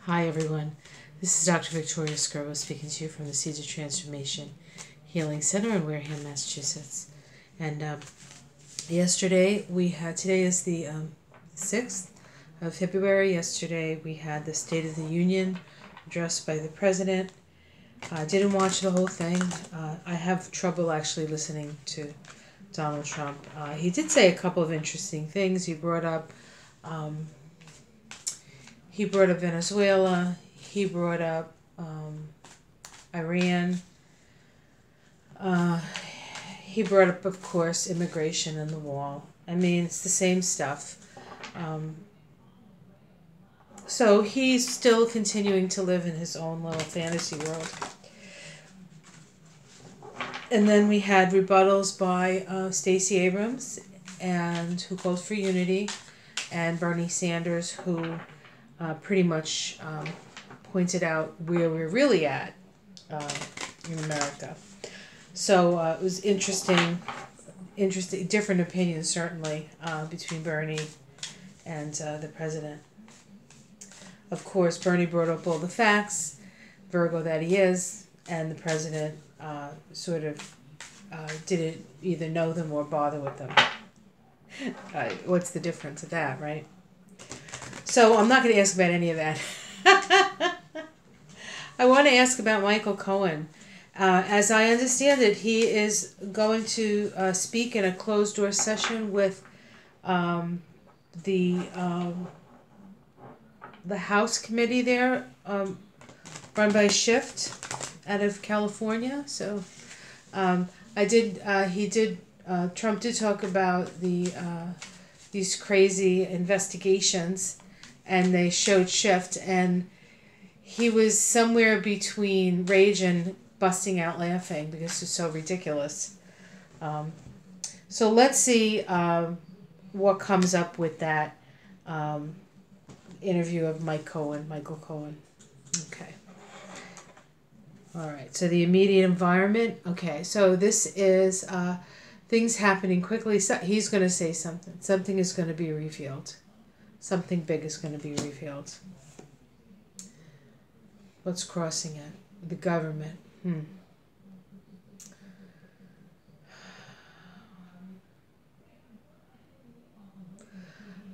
Hi everyone, this is Dr. Victoria Skirbo speaking to you from the Seeds of Transformation Healing Center in Wareham, Massachusetts. And today is the 6th of February. Yesterday we had the State of the Union addressed by the President. I didn't watch the whole thing. I have trouble actually listening to Donald Trump. He did say a couple of interesting things. He brought up Venezuela. He brought up Iran. He brought up, of course, immigration and the wall. I mean, it's the same stuff. So he's still continuing to live in his own little fantasy world. And then we had rebuttals by Stacey Abrams, and who called for unity, and Bernie Sanders, who pretty much pointed out where we're really at in America. So it was interesting, different opinions certainly between Bernie and the president. Of course, Bernie brought up all the facts, Virgo that he is, and the president sort of didn't either know them or bother with them. What's the difference of that, right? So I'm not going to ask about any of that. I want to ask about Michael Cohen. As I understand it, he is going to speak in a closed-door session with the House committee there, run by Schiff out of California. So Trump did talk about these crazy investigations, and they showed Schiff, and he was somewhere between rage and busting out laughing because it's so ridiculous. So let's see what comes up with that interview of Michael Cohen. Okay. All right. So the immediate environment. Okay. So this is things happening quickly. So he's going to say something. Something is going to be revealed. Something big is going to be revealed. What's crossing it? The government.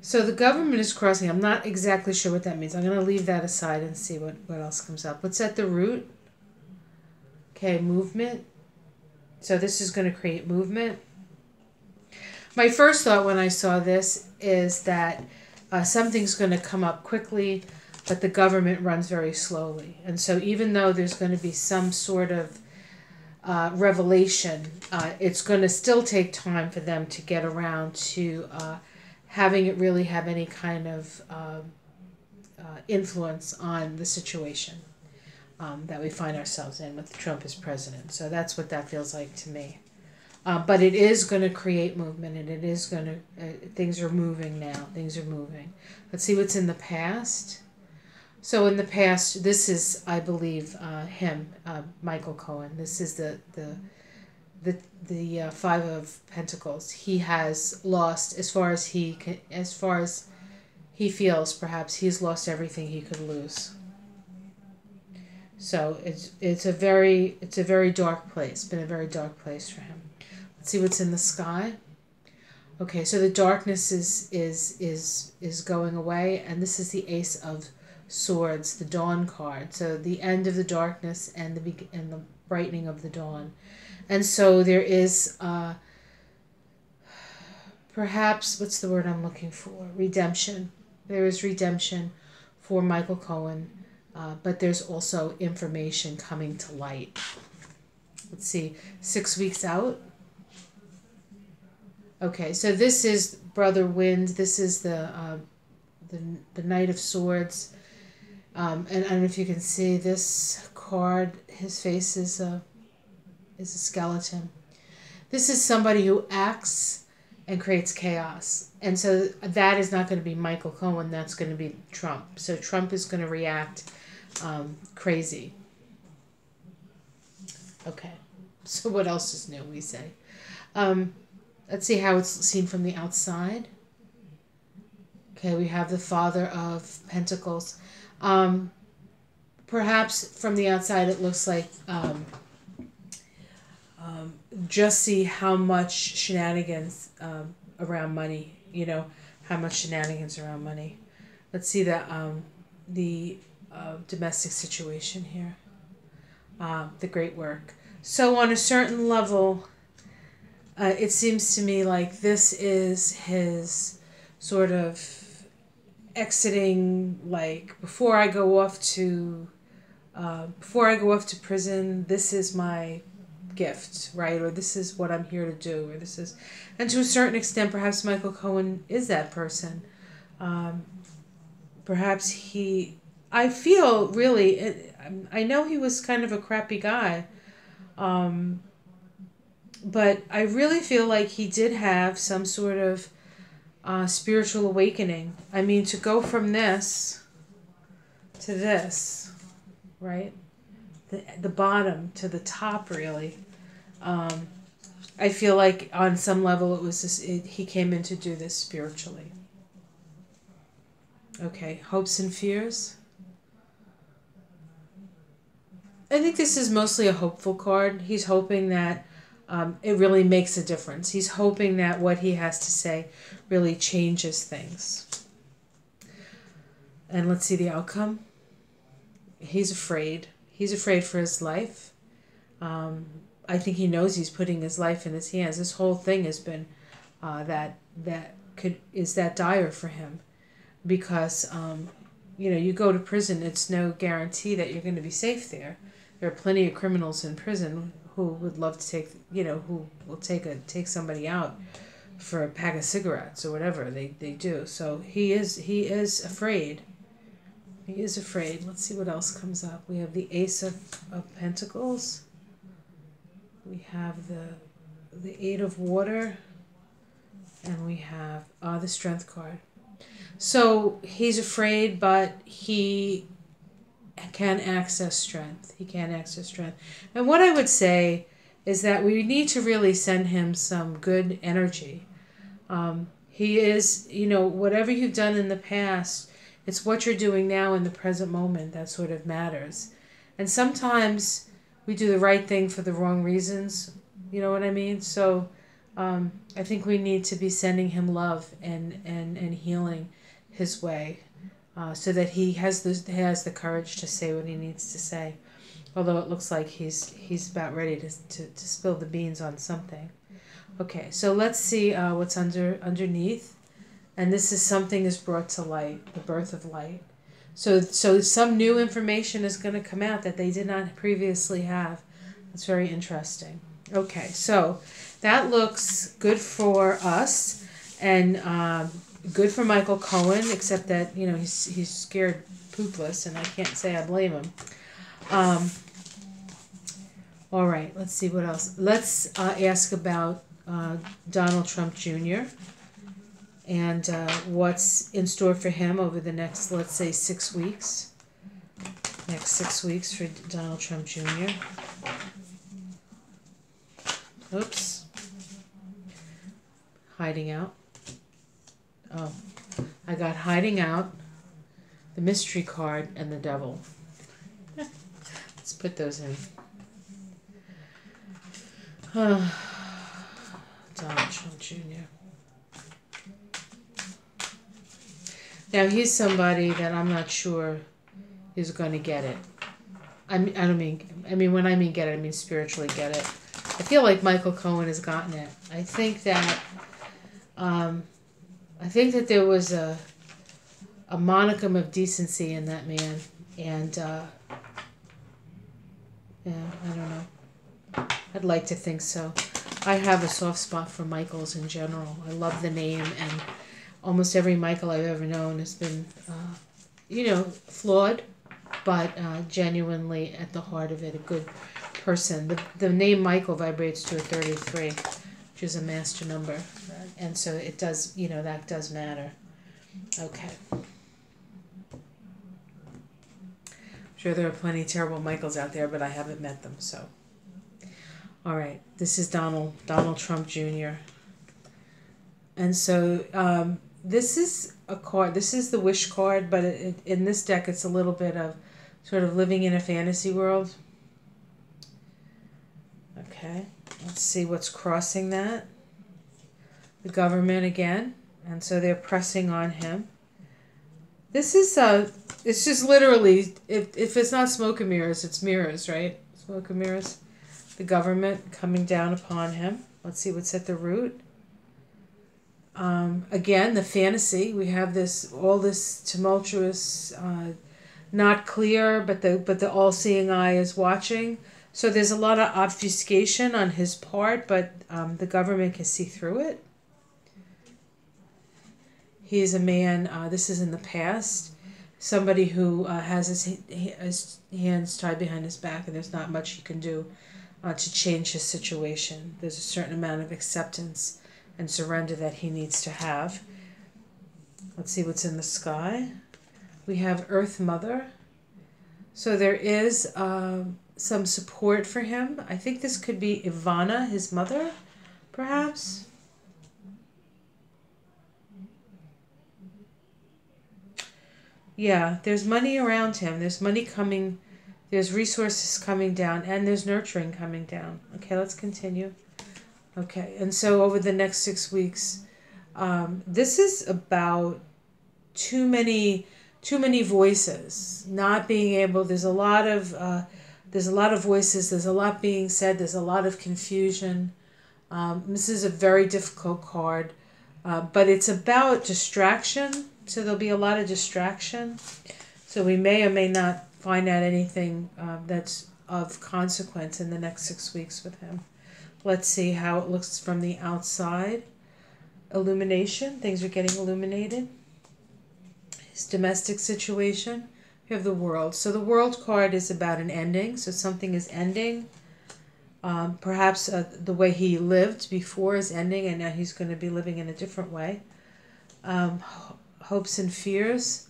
So the government is crossing. I'm not exactly sure what that means. I'm going to leave that aside and see what else comes up. What's at the root? Okay, movement. So this is going to create movement. My first thought when I saw this is that something's going to come up quickly, but the government runs very slowly. And so even though there's going to be some sort of revelation, it's going to still take time for them to get around to having it really have any kind of influence on the situation that we find ourselves in with Trump as president. So that's what that feels like to me. But it is going to create movement, and it is going to, things are moving now. Things are moving. Let's see what's in the past. So in the past, this is, I believe, Michael Cohen. This is the Five of Pentacles. He has lost, as far as he feels, perhaps he's lost everything he could lose. So it's a very dark place. Been a very dark place for him. Let's see what's in the sky. Okay, so the darkness is going away, and this is the Ace of Swords, the Dawn card. So the end of the darkness and the brightening of the dawn. And so there is perhaps, what's the word I'm looking for? Redemption. There is redemption for Michael Cohen, but there's also information coming to light. Let's see, 6 weeks out. Okay, so this is Brother Wind. This is the Knight of Swords. And I don't know if you can see this card. His face is a skeleton. This is somebody who acts and creates chaos. And so that is not going to be Michael Cohen. That's going to be Trump. So Trump is going to react crazy. Okay. So what else is new, we say? Let's see how it's seen from the outside. Okay, we have the Father of Pentacles. perhaps from the outside it looks like just see how much shenanigans around money, how much shenanigans around money. Let's see the domestic situation here, the great work. So on a certain level, it seems to me like this is his sort of exiting, like before I go off to prison, this is my gift, right? Or this is what I'm here to do, or this is, and to a certain extent, perhaps Michael Cohen is that person. Perhaps I feel really, I know he was kind of a crappy guy, but I really feel like he did have some sort of spiritual awakening. I mean, to go from this to this, right? The bottom to the top, really. I feel like on some level it was he came in to do this spiritually. Okay, hopes and fears. I think this is mostly a hopeful card. He's hoping that it really makes a difference. He's hoping that what he has to say really changes things. And let's see the outcome. He's afraid. He's afraid for his life. I think he knows he's putting his life in his hands. This whole thing has been is that dire for him, because you go to prison. It's no guarantee that you're going to be safe there. There are plenty of criminals in prison who would love to take who will take somebody out for a pack of cigarettes or whatever they do. So he is afraid. He is afraid. Let's see what else comes up. We have the Ace of Pentacles. We have the Eight of Water. And we have the Strength card. So he's afraid, but he can access strength. He can access strength. And what I would say is that we need to really send him some good energy. He is, whatever you've done in the past, it's what you're doing now in the present moment that sort of matters. And sometimes we do the right thing for the wrong reasons. You know what I mean? So I think we need to be sending him love and healing his way, so that he has the courage to say what he needs to say. Although it looks like he's about ready to spill the beans on something. Okay, so let's see what's underneath. And this is something is brought to light, the birth of light. So some new information is going to come out that they did not previously have. It's very interesting. Okay, so that looks good for us, and good for Michael Cohen, except that he's scared poopless, and I can't say I blame him. All right, let's see what else. Let's ask about Donald Trump Jr. and what's in store for him over the next, let's say, 6 weeks. Next 6 weeks for Donald Trump Jr. Oops. Hiding out. Oh, I got hiding out, the mystery card, and the devil. Let's put those in. Donald Trump Jr. Now he's somebody that I'm not sure is going to get it. I mean when I mean get it, I mean spiritually get it. I feel like Michael Cohen has gotten it. I think that there was a monicum of decency in that man, and yeah, I don't know. I'd like to think so. I have a soft spot for Michaels in general. I love the name, and almost every Michael I've ever known has been, flawed, but genuinely at the heart of it, a good person. The name Michael vibrates to a 33, which is a master number, and so it does, that does matter. Okay. I'm sure there are plenty of terrible Michaels out there, but I haven't met them, so. All right, this is Donald Trump Jr. And so this is a card. This is the wish card, but in this deck, it's a little bit of sort of living in a fantasy world. Okay, let's see what's crossing that. The government again, and so they're pressing on him. This is it's just literally, if it's not smoke and mirrors, it's mirrors, right? Smoke and mirrors. The government coming down upon him. Let's see what's at the root. Again, the fantasy. We have all this tumultuous, not clear, but the all-seeing eye is watching. So there's a lot of obfuscation on his part, but the government can see through it. He is a man, this is in the past, somebody who has his hands tied behind his back, and there's not much he can do to change his situation. There's a certain amount of acceptance and surrender that he needs to have. Let's see what's in the sky. We have Earth Mother. So there is some support for him. I think this could be Ivana, his mother, perhaps. Yeah, there's money around him. There's money coming. There's resources coming down, and there's nurturing coming down. Okay, let's continue. Okay, and so over the next 6 weeks, this is about too many voices not being able. There's a lot of voices. There's a lot being said. There's a lot of confusion. This is a very difficult card, but it's about distraction. So there'll be a lot of distraction. So we may or may not find out anything that's of consequence in the next 6 weeks with him. Let's see how it looks from the outside. Illumination. Things are getting illuminated. His domestic situation. We have the World. So the World card is about an ending. So something is ending. Perhaps the way he lived before is ending, and now he's going to be living in a different way. Hopes and fears.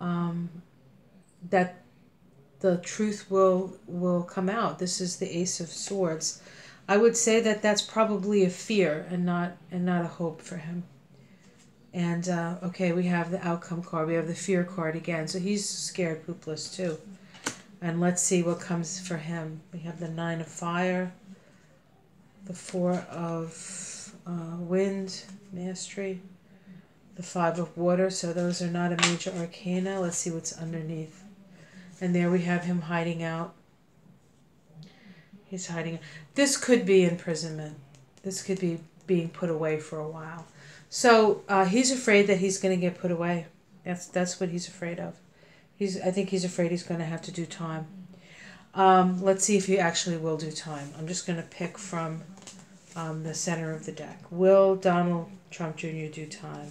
That the truth will come out. This is the Ace of Swords. I would say that that's probably a fear and not a hope for him. And okay, we have the Outcome card. We have the Fear card again. So he's scared poopless too. And let's see what comes for him. We have the Nine of Fire, the Four of Wind, Mastery, the Five of Water. So those are not a major arcana. Let's see what's underneath. And there we have him hiding out. He's hiding. This could be imprisonment. This could be being put away for a while. So he's afraid that he's going to get put away. That's what he's afraid of. I think he's afraid he's going to have to do time. Let's see if he actually will do time. I'm just going to pick from the center of the deck. Will Donald Trump Jr. do time?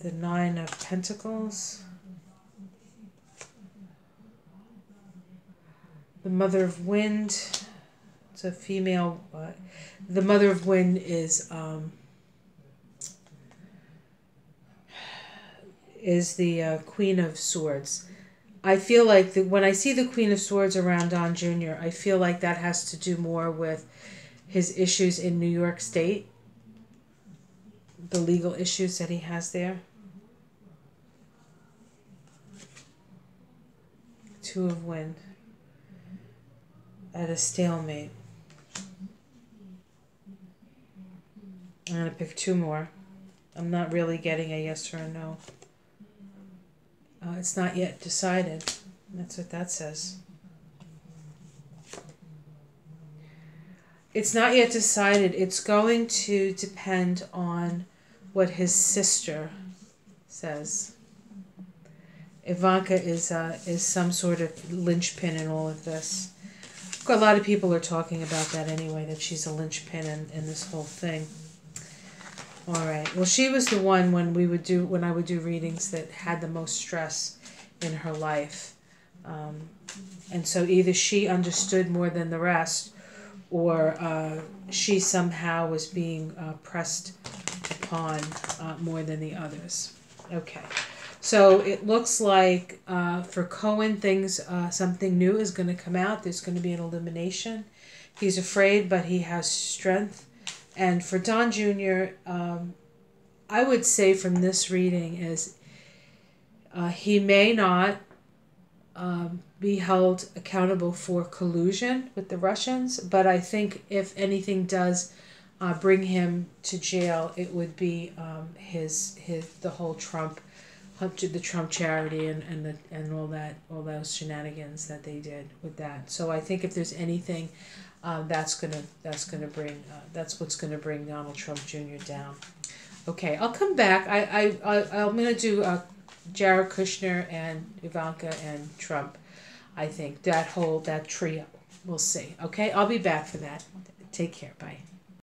The Nine of Pentacles. The Mother of Wind. It's a female. The Mother of Wind is the Queen of Swords. I feel like when I see the Queen of Swords around Don Jr., I feel like that has to do more with his issues in New York State, the legal issues that he has there. Two of Wind. At a stalemate. I'm going to pick two more. I'm not really getting a yes or a no. It's not yet decided. That's what that says. It's not yet decided. It's going to depend on what his sister says. Ivanka is some sort of linchpin in all of this. A lot of people are talking about that anyway, that she's a linchpin in this whole thing. All right. Well, she was the one when I would do readings that had the most stress in her life. And so either she understood more than the rest, or she somehow was being pressed upon more than the others. Okay. So it looks like for Cohen, something new is going to come out. There's going to be an illumination. He's afraid, but he has strength. And for Don Jr., I would say from this reading is He may not be held accountable for collusion with the Russians, but I think if anything does bring him to jail, it would be the whole Trump, the Trump charity and all those shenanigans that they did with that. So I think if there's anything, that's what's gonna bring Donald Trump Jr. down. Okay, I'll come back. I'm gonna do Jared Kushner and Ivanka and Trump. I think that trio. We'll see. Okay, I'll be back for that. Take care. Bye.